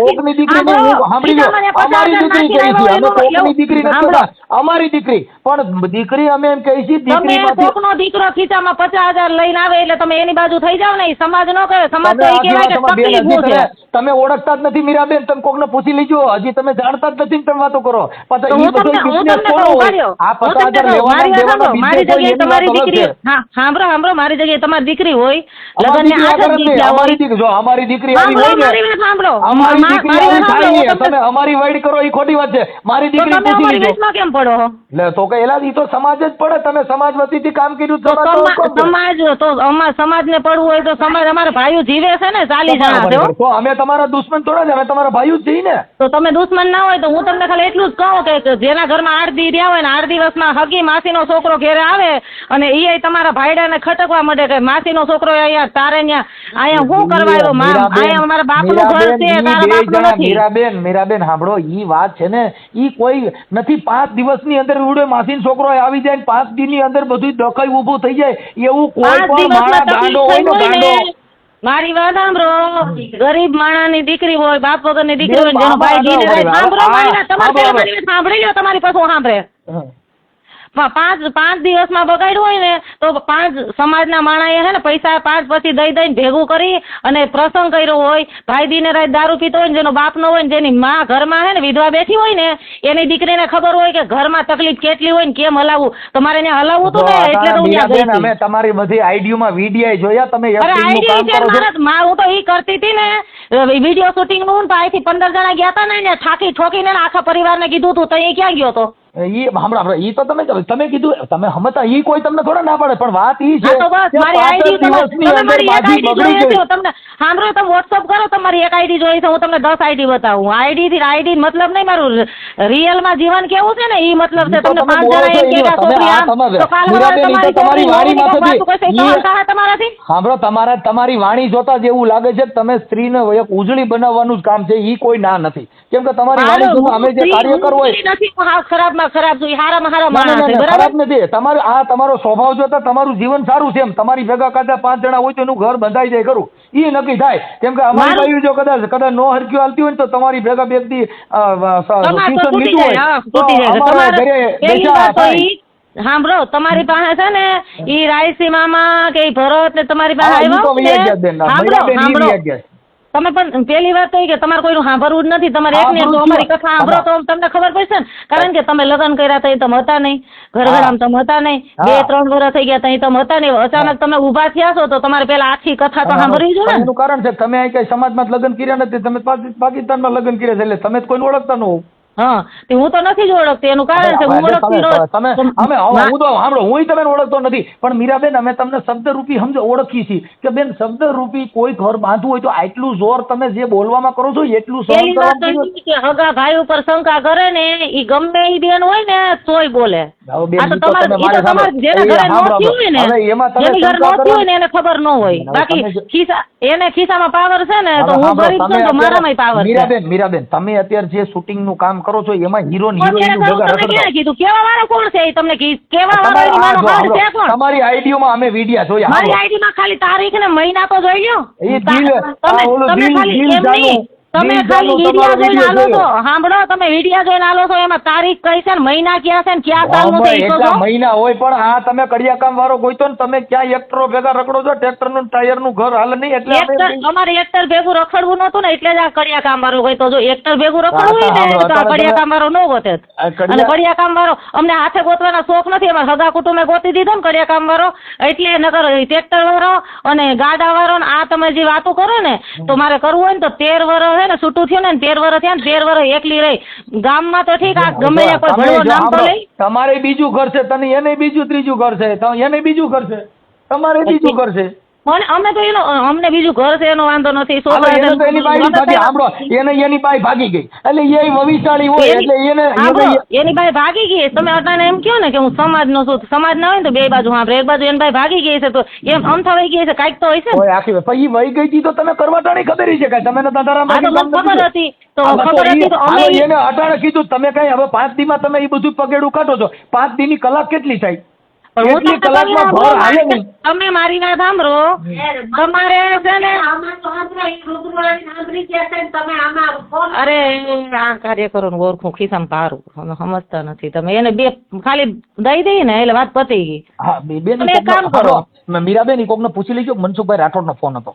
કોકની દીકરી નહીં, હું સાંભળી લો. અમારી દીકરી કહી છે, અમે કોકની દીકરી નથી કહેતા. અમારી દીકરી પણ દીકરી અમે એમ કહી છીએ તમે દીકરીમાંથી કોકનો દીકરો ખીચામાં 50,000 લઈને આવે એટલે તમે એની બાજુ થઈ જાવ ને. ઈ સમાજ નો કહે. સમાજ તો ઈ કહેવાય કે તકલીફ હું છે. તમે ઓળખતા જ નથી મીરાબેન. તમે કોકને પૂછી લેજો. હજી તમે જાણતા જ નથી ને તમે વાતો કરો. પાછા તો ઈ હું બધો તમને business કોનો કહું, હોય? ઉભા આ રહ્યો. હું 50,000 તમને કહું, લેવાના દેવાના મારી business જગ્યાએ હોય, એની તમારી વાત અલગ દીકરી, છે. હા સાંભળો મારી જગ્યાએ તમારી દીકરી હોય, અમારી લગ્નને દીકરી 8 આગળ જ નથી. દીકરા હોય. અમારી દીકરી જો અમારી દીકરી આવી સાંભળો, હોય મારી ને વાત સાંભળો. અમારી દીકરી મારી આવી વાત થાય સાંભળો. નહીં. તમે અમારી વાઈડ કરો એ ખોટી વાત છે. મારી તો દીકરી તમે પૂછી અમારી લીધો. વેચમાં કેમ પડો? લે તો કે એલા ઈ તો સમાજ જ પડે. તમે સમાજ વતીથી કામ કર્યું તો સમાજ તો કોણ કરે? સમાજને પડવું હોય તો સમાજ અમારા ભાઈઓ જીવે છે ને 40 જણા છે હો. તો અમે તમારા દુશ્મન થોડા છે, અમે તમારા ભાઈઓ જ છીએ ને. તો તમે દુશ્મન ના હોય તો હું તમને ખાલી એટલું જ કહું કે જેના ઘરમાં 8 દી રહ્યા હોય ને 8 દિવસમાં હગી માસીનો છોકરો ઘેરે આવે અને ઈ તમારા ભાઈડાને ખટકવા માંડે કે માસીનો છોકરો અહીંયા તારે અહીંયા શું કરવા આવ્યો? અહીંયા અમારા બાપનું ઘર છે, તારા બાપનું નથી. મીરાબેન સાંભળો, ઈ વાત છે ને ઈ કોઈ નથી. 5 દિવસની અંદર ઉડે માસીનો છોકરો આવી જાય ને 5 દિનની અંદર બધું ડખાઈ ઊભું થઈ જાય એવું કોઈ 5 પણ માણસ દિવસમાં ગાંડો હોય ને તકલીફ ગાંડો. થઈ હોય ને. મારી વાત સાંભળો. ગરીબ માણસની દીકરી હોય, બાપ વગરની દીકરી હોય, જેનો ભાઈ ઘીરે રહે. સાંભળો મારી વાત. તમારે પહેલા મારી વાત સાંભળી લો, તમારી પાસે હું સાંભળે. 5 દિવસમાં બગાડ્યું હોય ને તો 5 સમાજના માણસે હે ને પૈસા 5 પછી દઈને ભેગું કરી અને પ્રસંગ કર્યો હોય. ભાઈ દીને રાત દારૂ પીતો હોય ને જેનો બાપ નો હોય ને જેની માં ઘરમાં હે ને વિધવા બેઠી હોય ને એની દીકરીને ખબર હોય કે ઘરમાં તકલીફ કેટલી હોય ને કેમ હલાવવું. તમારે એને હલાવવું હતું ને એટલે તો હું ત્યાં ગઈ હતી. અમે તમારી બધી આઈડીઓમાં વિડીયો જોયા. તમે અરે acting નું કામ કરો છો. હું તો ઈ કરતી હતી ને વિડીયો શૂટિંગ નું. અહીંથી 15 જણા ગયા હતા ને થાકી ઠોકીને આખા પરિવારને કીધું તું તો એ ક્યાં ગયો તો? ઈ હમણાં ઈ તો તમે કીધું તમે હમતા ઈ કોઈ તમને થોડા ના પાડે પણ વાત ઈ છે હા તો બસ કે મારી 5 આઈડી દિવસની તમે અંદર મારી એક બાજી આઈડી બગડી જોઈ ગઈ. હતી. તમને સાંભળો, તમે વોટ્સઅપ કરો, તમારી એક આઈડી જોઈ છે. હું તમને 10 આઈડી બતાવું. આઈડી મતલબ નહીં, મારું રિયલ માં જીવન કેવું છે ને ઈ મતલબ છે. તમને 5 જણા એમ કે છોકરી આમ તો કાલ સવારે તમારી વાણી માંથી તમારાથી સાંભળો, તમારી વાણી જોતા જ એવું લાગે છે કે તમે સ્ત્રીને એક ઉજળી બનાવવાનું જ કામ છે. ઈ કોઈ ના નથી. કેમ કે તમારી વાણી જોતા અમે જે કાર્યકર હોય ખરાબમાં ખરાબ છું. હારામાં હારા માણસ છે. ખરાબ બરાબર નથી. તમારો સ્વભાવ જોતા તમારું જીવન સારું છે. એમ તમારી ભેગા કાઢા 5 જણા હોય તો એનું ઘર બંધાઈ જાય ખરું. ઈ નક્કી થાય. કેમ કે અમારી બાજુ જો કદાચ નો હરક્યું હાલતી હોય ને તો તમારી ભેગા વ્યક્તિ ટ્યુશન લીધું હોય તો અમારા ઘરે બેસા થાય. સાંભળો, તમારી પાસે છે ને ઈ રાયસી મામા કે ભરત ને તમારી પાસે ઈ તો વ્યાજ જ બેન. મહિલાબેન ઈ વ્યાજ જ. તમે પણ પેલી વાત તો એ કે તમારે કોઈનું સાંભળવું જ નથી. તમારે એક ને તો અમારી કથા સાંભળો તો તમને ખબર પડશે ને. કારણ કે તમે લગ્ન કર્યા હતા એ તમે હતા નહીં, ઘરઘરામ તમે હતા નહીં, 2-3 વર્ષ થઈ ગયા ત્યાં તમે હતા નહીં. અચાનક તમે ઊભા થયા છો તો તમારે પેલા આખી કથા તો સાંભળવી જોઈએ ને. એનું કારણ છે તમે અહીં કઈ સમાજમાં લગ્ન કર્યા નથી. તમે પાકિસ્તાનમાં લગ્ન કર્યા છે એટલે તમે કોઈને ઓળખતા ન હોવ. હા તે હું તો નથી જ ઓળખતી, એનું કારણ છે હું ઓળખતી તમે અમે હું તો સાંભળો હું તમે ઓળખતો નથી, પણ મીરાબેન અમે તમને શબ્દરૂપી સમજો ઓળખી છીએ કે બેન શબ્દરૂપી કોઈ ઘર બાંધવું હોય તો આટલું જોર તમે જે બોલવામાં કરો છો એટલું સહન પેલી વાત તો કરવાનું. ઈ કે હગા ભાઈ ઉપર શંકા કરે ને ઈ ગમે ઈ બેન હોય ને તોય બોલે. હવે બેન, આ તો ઈ તો તમારે તમે ઈ તો મારે તમારે જેના ઘરે સાંભળો. નોતી હોય ને હવે એમાં તમે જેની ઘરે શંકા નોતી હોય કરો. ને એને ખબર ન હોય. હવે બાકી તમે જો- એને ખિસ્સામાં પાવર છે ને તો હવે હું સાંભળો, ગરીબ છું તમે ને તો અત્યારે- મારામાંય પાવર છે. મીરાબેન તમે અત્યારે જે શૂટિંગ નું કામ કરો છો એમાં હીરો અત્યારે હિરોઈન તો ભેગા તમને રખડતો. ક્યારે કીધું કેવા વાળો કોણ છે ઈ તમને કેવા વાળો તમારે એની માનો આ જો હાડ છે સાંભળો, કોણ? તમારી આઈડીઓમાં અમે વિડિયા જોયા. મારી સાંભળો. આઈડી માં ખાલી તારીખ ને મહિના તો જોઈ લ્યો. એ દિલ, તમે આ ઓલું તમે દિલ- ખાલી દિલ એમ નહીં. જાનું- તમે દિલ ખાલી જાનું વિડિયા તમારો જોઈને વિડિયો આલો છો. જોયો. સાંભળો, તમે વિડિયા જોઈને આલો છો એમાં તારીખ કઈ છે ને મહિના ક્યાં છે ને ક્યાં સાલનો છે ઈ તો એટલા જો. મહિના હોય પણ આ તમે કડિયાકામ વાળો ગોઈતો ને તમે ક્યાં એક્ટરો ભેગા રખડો છો, ટ્રેક્ટર નું ટાયર નું ઘર હાલે નહીં એટલે અમે- અમારે એક્ટર ભેગું રખડવું નતું ને એટલે જ આ કડિયા કામ વાળો હોય. તો જો એક્ટર ભેગું રખડવું હોય ને તો આ કડિયા કામ વાળો ન ગોતે. આ કડિયા- અને કડિયા કામ વાળો અમને હાથે ગોતવાના શોખ નથી. અમારા સગા કુટુંબે ગોતી દીધો ને કડિયા કામ વાળો, એટલે નકર ટ્રેક્ટર વાળો અને ગાડા વાળો ને આ તમે જે વાતો કરો ને તો મારે કરવું હોય ને તો 13 વર્ષ છે ને છૂટું થયું ને 13 વર્ષ થયા ને 13 વર્ષ એકલી રહી ગામમાં તો ઠીક, આ ગમે ત્યાં કોઈ તમે ભેળો જો નામ તો સાંભળો, લઈ. તમારે બીજું ઘર છે, તને એને બીજું ત્રીજું ઘર છે, એને બીજું ઘર છે, તમારે બીજું ઘર છે. મને અમે તો અમને બીજું ઘર છે એનો વાંધો નથી. હાલો, એને તો એની બાઈ ભાગી, સાંભળો, એને એની બાઈ ભાગી ગઈ એટલે એ વવિશાળી હોય એટલે એની ભાઈ ભાગી ગઈ. તમે અટાણે એમ કહો ને કે હું સમાજ નો છું, સમાજ ના હોય ને તો બે બાજુ સાંભળે, એક બાજુ એની ભાઈ ભાગી ગઈ છે તો એમ અમથા વહી ગઈ છે કાંઈક તો હોય છે ને. ઓય આખી પછી વહી ગઈ હતી તો તમે કરવાટાણી ખબર છે કાંઈ તમે નતા આ તો મને ખબર હતી તો હાલો, ખબર હતી તો અમે એને અટાણે કીધું તમે કઈ હવે 5 દીમાં તમે એ બધું પગેડું કાઢો છો, 5 દી ની કલાક કેટલી થાય? પણ હું એટલી તમને કલાકમાં કહું, ઘર હાલે નહીં. તમે મારી વાત સાંભળો, તમારે છે ને અરે આ કાર્યકરોનું ઓળખું ખિસ્સામાં પારું અમે સમજતા નથી. તમે એને બે ખાલી દઈ દઈએ ને એટલે વાત પતી ગઈ. હા બેન, તમે એક કામ કરો. મીરાબેન કોકને પૂછી લેજો, મનસુખભાઈ રાઠોડનો ફોન હતો.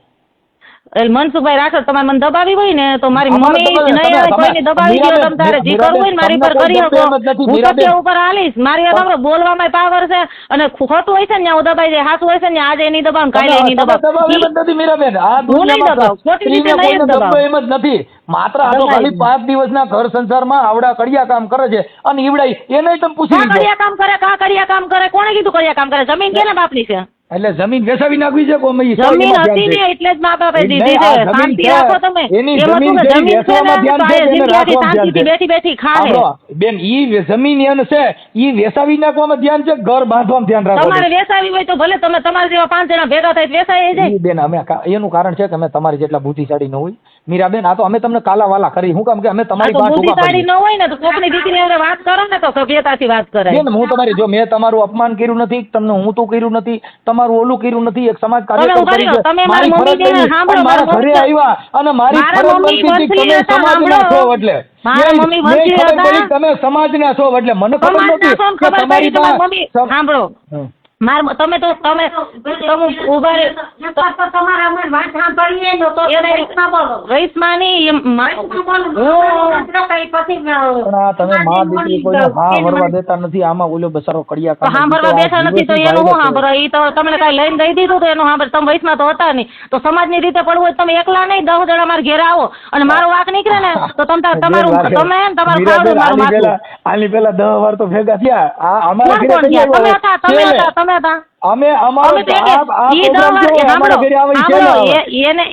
એટલે મનસુખભાઈ રાઠોડ તમારે મને દબાવી હોય ને તો મારી અમારે મમ્મી દબાવી, નહીં આવે તમે- કોઈને દબાવી દો. મીરાબેન, તમે તારે જે કરવું હોય ને મારી પર કરી તમને શકો. કોઈ ગમે એમ જ નથી, હું મીરાબેન. સત્ય ઉપર હાલીશ. મારી વાત સાંભળો, બોલવામાં પાવર છે અને ખોટું હોય છે ને ત્યાં હું દબાઈ જાય, સાચું હોય છે ને આજે એની દબાવ ને કાલે એની દબાવ. દબાવ એમ જ નથી મીરાબેન, આ હું નહીં દુનિયામાં દબાવ, ખોટી રીતે સ્ત્રીને નહીં કોઈને દબાવ. દબાવ એમ જ નથી. માત્ર આ તો દબાઈ. ખાલી 5 દિવસના ઘર સંસારમાં આવડા કડિયા કામ કરે છે અને ઈવડાઈ એને તમે પૂછી કા લીધો કડિયા કામ કરે, કા કડિયા કામ કરે, કોણે કીધું કડિયા કામ કરે? જમીન કેના બાપની છે? એટલે જમીન વેચાવી નાખવી છે કોઈ ઈ જમીન એમાં હતી ધ્યાન ને છે. એટલે જ મા બાપે નહીં, દીધી આ છે. જમીન શાંતિ છે. રાખો તમે. એની એમ હતું જમીન કે છે, જમીન છે વેચવામાં ને ધ્યાન તો છે, આ એને જિંદગીથી રાખવામાં શાંતિથી ધ્યાન છે. બેઠી બેઠી ખાહે. સાંભળો, બેન ઈ જમીન એને છે ઈ વેચાવી નાખવામાં ધ્યાન છે, ઘર બાંધવામાં ધ્યાન રાખો તમારે વેસાવી હોય તો ભલે તમે તમારા જેવા 5 જણા ભેગા થાય તો વેસાઈ જાય. બેન અમે એનું કારણ છે કે અમે તમારી જેટલા બુદ્ધિશાળી ન હોય મીરાબેન. આ તો અમે તમને કાલાવાલા કરી હું કામ કે અમે આ તમારી તો પાસે ઊભા બુદ્ધિશાળી પડીએ. ન હોય ને તો કોકની દીકરી હારે વાત કરો ને તો સભ્યતાથી વાત કરાય. બેન હું તમારી જો મેં તમારું અપમાન કર્યું નથી, તમને હું તો કર્યું નથી, તમારું ઓલું કર્યું નથી, એક સમાજ કાર્યકર ઉભા રહ્યો, તરીકે તમે મારી મારી ફરજ મમ્મીને બની સાંભળો, અને મારા મારા ઘરે મમ્મી- આવ્યા અને મારી મારા ફરજ મમ્મી બનતી હતી વંશલી તમે હતા, સમાજના સાંભળો. છો એટલે મારા મેં- મમ્મી મેં વંશલી ખબર હતા. પડી તમે સમાજના છો એટલે મને ખબર સમાજના નથી છો ને કે ખબર તમારી પડી તમારી પાસે મમ્મી સાંભળો. હમ. તમે ઉભા પણ આ તમે માં દીકરી કોઈને હા વરવા દેતા નથી. આમાં ઓલો બસારો કડિયા કામ સાંભળવા બેઠા નથી તો એનું શું સાંભળો? ઈ તો તમને કઈ લઈને દઈ દીધું તો એનું સાંભળ. તમે વયસમાં તો હતા નહીં તો સમાજની રીતે પડવું હોય તો તમે એકલા નહીં 10 જણા મારા ઘેર આવો અને મારો વાંક નીકળે ને તો તમારું ફાવડું મારું માથું. આની પેલા 10 વાર તો ભેગા થયા. આ અમારા કોણ ઘરે કોણ ગયા? તમે હતા, તમે છેલ્લે. હતા, તમે હતા. અમે અમારો અમે તો આ ઈ program દવા- કેવો? અમારા ઘરે આવે ઈ છેલ્લે આવે.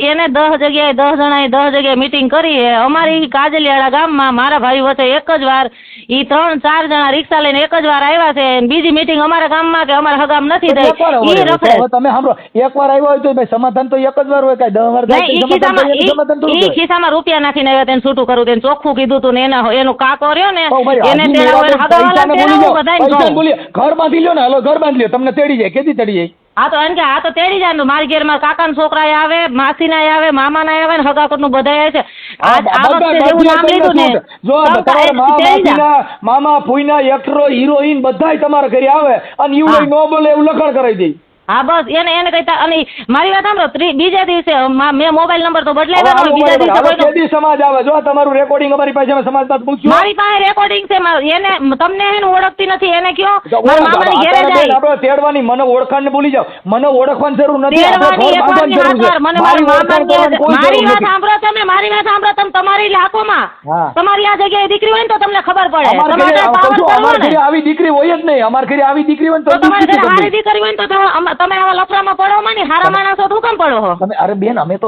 એને 10 જગ્યાએ 10 જણાએ 10 જગ્યાએ મીટિંગ કરી છે. અમારી કાજલિયાળા ગામમાં મારા ભાઈ વચ્ચે એક જ વાર ઈ 3-4 જણા રિક્ષા લઈને એક જ વાર આવ્યા છે. અને બીજી મીટિંગ અમારા ગામમાં કે અમારા હગામ નથી થઈ. એકવાર ઈ હવે રખડે. હવે તમે સાંભળો, એકવાર આવ્યો હોય તો ભાઈ સમાધાન તો એક જ વાર હોય, કાંઈ 10 વાર થાય નહીં, તો સમાધાન થાય, એનું સમાધાન થોડું ઈ થાય. ખિસ્સામાં રૂપિયા નાખીને આવ્યા તેને છૂટું કરવું તેને ચોખ્ખું કીધું તું ને એનો કાકો રહ્યો ને તો ભાઈ, એને હજી તેડાવો, એને મેળામાં હગાવાલા પૈસાને ભૂલી તેડાવો, જાઓ, બધાયને પૈસાને કહું. ભૂલી જાઓ. ઘર બાંધી લ્યો ને, હાલો ઘર બાંધી લ્યો, તમને તેડી જાય. કેદી તેડી જાય? આ તો એમ કે આ તો તેડી જાય ને મારી ઘેર મારા કાકાના છોકરા આવે, માસીના આવે, મામાના આવે ને હગાકોટનું બધાય આવે છે. આ વખતે જેવું નામ લીધું ને જો તો તમારા મા તેડી જા. માસીના, મામા ફૂઈના એક્ટરો હિરોઈન બધાય તમારા ઘરે આવે અને ઈવડે હા. નો બોલે એવું લખાણ કરાવી દે. હા બસ એને કઈ અને મારી વાત સાંભળો બીજા દિવસે મેં મોબાઈલ નંબર તો હવે બદલાવ્યો આનું બીજા બરાબર. હવે દિવસે કેદી સમાજ આવે જો તમારું રેકોર્ડિંગ અમારી પાસે અમે સમાજમાં પૂછ્યું મારી પાસે રેકોર્ડિંગ છે એને તમને એને ઓળખતી નથી એને કયો તો મારા ઓળખ. મામાની ઘેરે અત્યારે બેન જાય આપણે તેડવાની મને ઓળખાણને ભૂલી જાઓ. મને ઓળખવાની જરૂર નથી. આપણે તેડવાની ઘર બાંધવાની જરૂર છે. મને મારી મારા ઓળખાણ મામાની કરવાની કોઈ મારી જરૂર વાત નથી. સાંભળો તમે મારી વાત સાંભળો તમે તમારી લાખોમાં હા. તમારી આ જગ્યાએ દીકરી હોય ને તો તમને ખબર પડે અમાર ઘરે તમારે કહું પાવર છું, કરવો અમાર ને ઘરે આવી દીકરી હોય જ નહીં. અમાર ઘરે આવી દીકરી હોય ને તો તો તમારે દીકરી ઘરે હારી બદલી. દીકરી હોય ને તો તમે આવા લફડામાં પડો માં ને હારા માણસો શું કામ પડો છો તમે અરે બેન અમે તો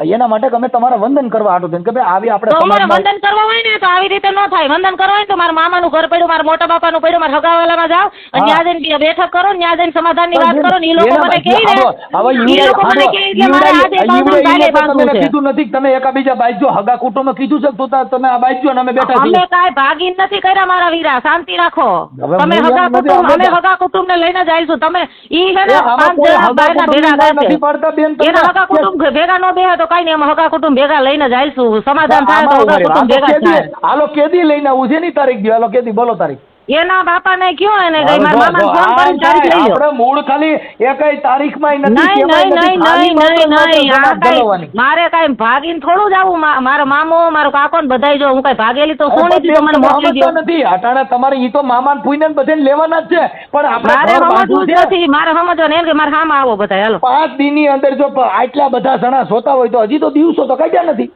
એના માટે કે અમે તમારા વંદન કરવા આટો કે ભાઈ આવી આપણે તો અમારે સમાજમાં વંદન કરવા હોય ને તો આવી રીતે ન થાય વંદન કરવા હોય ને તો મારા મામાનું ઘર પડ્યું મારા મોટા બાપાનું પડ્યું મારા હગાવાલામાં જાઓ અને હા. ત્યાં જઈને બેઠક કરો ને ત્યાં જઈને સમાધાનની વાત કરો ને એ લોકો એના મને કહે ને હવે એ લોકો મને કહે એટલે મારે આજે બાંધવું કાલે બાંધવું તમે છે કીધું નથી કે તમે એકાબીજા બાજજો હગા કુટુંબમાં કીધું છે તો તમે આ બાજજો ને અમે બેઠા અમે છીએ. કાંઈ ભાગીન નથી કર્યા મારા વીરા શાંતિ રાખો હવે તમે હું હગા એમ નથી, કુટુંબ અમે અમે હગા કુટુંબ ને લઈને જઈશું તમે ઈ છે ને આમાં 5 કોઈ જણા હગા બાયના કુટુંબની ભેગા ના નથી કરશે પાડતા બેન તમે. એના હગા કુટુંબ ભેગા ન બેહે તો કઈ નહીં અમે હગા કુટુંબ ભેગા લઈને જઈશું સમાધાન થાય તો હગા કુટુંબ ભેગા થાય હાલો કેદી લઈને આવું છે ની તારીખ દો હાલો કેદી બોલો તારીખ. એના બાપાને કયો એને હવે કઈ મારા જો, મામાને ફોન આ કરીને તારીખ લઈ લો આપણે મૂળ ખાલી એકય તારીખમાં નથી નહીં કેવાય નહીં નથી, નહીં ખાલી નહીં નહીં માત્ર નહીં આ સમાજ જલાવવાની. કઈ મારે કઈ ભાગીને થોડું જવું મારો મામો મારો કાકો ને બધાય જો હું કઈ ભાગેલી તો અરે સોની પણ તો મને તમે મોકલી દો સમજતા નથી અટાણે તમારે ઈ તો મામાન ફૂઈને ને બધાને લેવાના જ છે પણ આપણે મારે ઘર સમજવું બાંધવું જ છે. નથી મારે સમજવાનું એમ કે મારે હામાં આવો બધા હાલો 5 દિનની અંદર જો આટલા બધા જણા જોતા હોય તો હજી તો દિવસો તો કાઢ્યા નથી.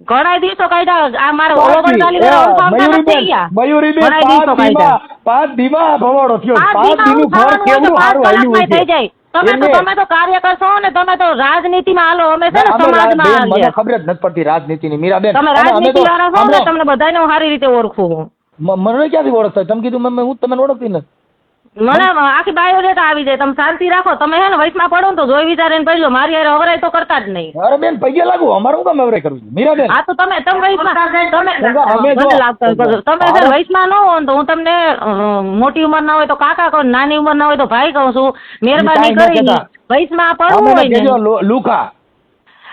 ઘણા દિવસો કાઢ્યા આ મારે 5 39 વર્ષ અમથામથા થઈ ગયા મયુરીબેન ઘણા દિવસો કાઢ્યા 5 દીમાં ભવાડો થયો. 5 પાંચ દીનું ઘર કેવડું સારું હાલ્યું થઈ છે. જાય તમે તો કાર્યકર છો ને તમે તો રાજનીતિમાં હાલો અમે છે ને અમે સમાજમાં બેન, મને આવીએ. ખબર જ નથી પડતી રાજનીતિની મીરાબેન. તમે અને અમે રાજનીતિ તો- વાળા છો ને અમે- તમને બધાને હું સારી રીતે ઓળખું છું. મને ક્યાંથી ઓળખતા તમે કીધું હું તમને ઓળખતી નથી. મને આખી બાયોડેટા આવી જાય તમે શાંતિ રાખો તમે હે ને વચમાં પડો ને તો જોઈ વિચારીને પડજો મારી હારે હવરાય તો કરતા જ નહીં અરે બેન પૈયા લાગુ અમારે હું કામ એવરે કરવું છે? મીરાબેન હા તો તમે વચમાં તમે અમે જો- મને લાગતું હોય તો તમે જરા વચમાં ન હો ને તો હું તમને મોટી ઉંમર ના હોય તો કાકા કહું નાની ઉંમર ના હોય તો ભાઈ કહું છું મહેરબાની કાંઈ ન કરીને કહેતા. વચમાં પડવું અમે હોય કહેજો ને લુખા.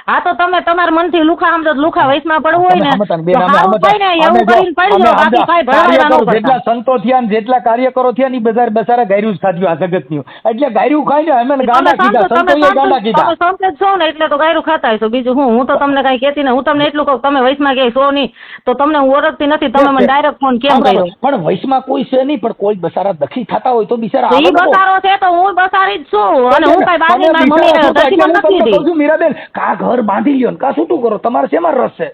હા તો તમે તમારા મનથી લુખા સમજો તો લુખા વચમાં પડવું હોય ને અમે તો બેન, અમે- સારું અમે- થાય ને એવું અમે જો- કરીને પડજો અમે બાકી કાંઈ ભરવાના કાર્યકરો ન પડતા જેટલા સંતો થયા ને જેટલા કાર્યકરો થયા ને ઈ બસારા ગાયરું જ ખાધ્યું આ જગતનું. એટલે ગાયરું ખાઈ ને અમે ગાંડા કીધા સંતોએ ગાંડા કીધા. તમે સમજે છો ને એટલે તો ગાયરું ખાતા હશો બીજું હું તો તમને કઈ કહેતી ને હું તમને એટલું કહું તમે વચમાં ક્યાંય છો નહીં તો તમને હું ઓળખતી નથી તમે મને ડાયરેક્ટ ફોન કેમ કર્યો પણ વયસમાં કોઈ છે નહીં પણ કોઈ બસારા દખી થતા હોય તો બિચારા તો ઈ આવે તો. બસારો છે તો હું બસારી જ છું અને હું કઈ બાકી તમે મારી બિચારા મમ્મીને છો તો દસી એટલે હું તમને પણ નથી કહું દીધી છું, મીરાબેન કા ઘર બાંધી લ્યો ને કા છૂટું કરો તમારે શેમાં રસ છે?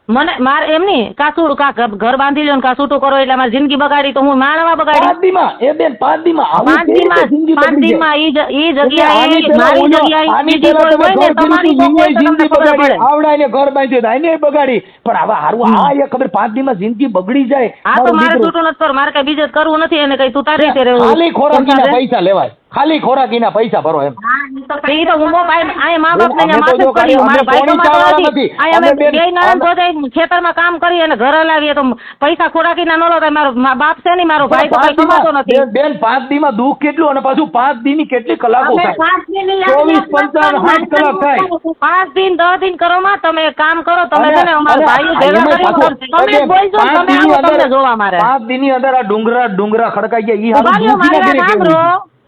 મને મારે એમ નહીં ઘર બાંધી લ્યો ને કા છૂટું કરો એટલે મારી જિંદગી બગાડી તો હું માણવા બગાડી 5 દીમાં એ બેન 5 દીમાં આવું પાંચ કેવી રીતે જિંદગી દીમાં બગડી જાય? ઈ એટલે જગ્યાએ આની પહેલા મારી ઓલો- જગ્યાએ આની બીજી પહેલા કોઈ તમે હોય ને ઘર તમારી કીધું કોઈ તું, હોય તો જિંદગી તમને ખબર બગાડી. પડે આવડાને ઘર બાંધ્યું તો આને બગાડી પણ હવે હારું આ એ ખબર 5 દીમાં જિંદગી બગડી જાય. હા તો મારો મારે દીકરો. છૂટું નથી કરવું મારે કઈ બીજે જ કરવું નથી અને કઈ તું તારી રીતે રહેવું ખાલી ખોરાકીના પૈસા લેવાય ખાલી ખોરાકીના પૈસા ભરો એમ. ઈ તો હું આ મા બાપ ને અમે માથે તો જ કર્યું અમે મારા ભાઈ તો કોણી માથે ચાવવાના નથી નથી. આ અમે અમે બેન- બે નણંદ ભોજાઈ ખેતરમાં કામ કરી અને ઘરે લાવીએ તો પૈસા ખોરાકી ના ન લો મારો બાપ છે નહીં મારો ભાઈ તો કઈ કમાતો નથી બેન 5 દીમાં દુઃખ કેટલું અને પાછું 5 દીની કેટલી કલાકો અમે થાય? 5 દિન 24, 55, 60 કલાક થાય. 5 દિન 10 દિન કરો માં તમે એક કામ કરો તમે અને- છે ને અમારા અને ભાઈઓ આ ભેગા એમાંય કરી પાછું- તમે બોલજો ને, પાંચ તમે દીની આવો તમને અંદર- જોવા મારે 5 દીની અંદર આ ડુંગરા ખડકાઈ ગયા ઈ હારું ભાઈઓ દુઃખી મારી ના વાત કરી સાંભળો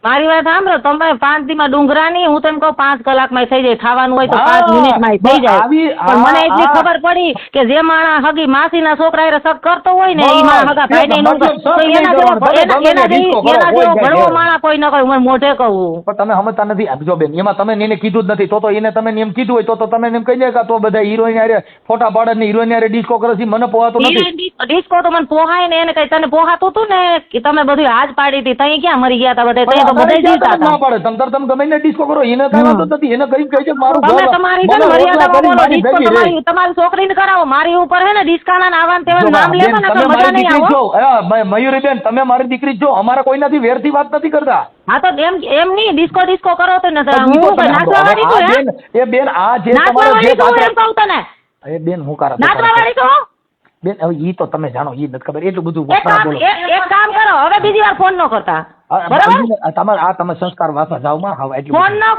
મારી વાત સાંભળો તમે 5 દીમાં ડુંગરાની હું તેમ કહું 5 કલાકમાં થઈ જાય ખાવાનું હોય તો 5 મિનિટમાં થઈ જાય પણ મને એટલી ખબર પડી કે જે માણસ હગી માસીના છોકરા હારે શક કરતો હોય ને ઈ મારા હગા ભાઈને નું તો એના જેવો ભણવો માણસ કોઈ ન કહે હું મોઢે કહું પણ તમે સમજતા નથી આ જો બેન એમાં તમે એને કીધું જ નથી તો એને તમે એમ કીધું હોય તો તમે એમ કહી દે કે આ તો બધા હિરોઈન હારે ફોટા પાડે ને હિરોઈન હારે ડિસ્કો કરે છે મને પોહાતું નથી. ડિસ્કો તો મને પોહાય ને એને કઈ તને પોહાતું હતું ને કે તમે બધું હાજ પાડી હતી તઈ ક્યાં મરી ગયા હતા બધા તઈ તો બધા જીવતા હતા ના પાડે તમે ગમે ને ડિસ્કો કરો એને કઈ વાંધો જ નથી એને કઈ કહે છે કે મારું તમે ઘર- તમારી મને મર્યાદામાં રોટલા બોલો કરી ડિસ્કો મારી ભેગી રહે. તમારી છોકરીને કરાવો મારી ઉપર હે ને ડિસ્કાના નાવાન તેવા જો નામ બેન, લેવા ને તો તમે મજા મારી નહીં દીકરી આવો છો મયુરીબેન તમે મારી દીકરી છો અમારા કોઈનાથી વેરથી વાત નથી કરતા. હા તો એમ નહીં ડિસ્કો કરો તો ને પણ ઈ હું તો તમે નાચવા વાળી આ છું હે બેન, એ બેન આ જે નાચવા તમારો જે વાળી છું એમ પાત્ર- કહું તને એ બેન હું કરા નાચવા વાળી છું બેન હવે ઈ તો તમે જાણો ઈ નથી ખબર એટલું બધું એક કામ એક કામ કરો હવે બીજી વાર ફોન ન કરતા બરાબર તમારે આ તમે સંસ્કાર વાસા જાવ માં હવે એટલું ફોન બધું. ન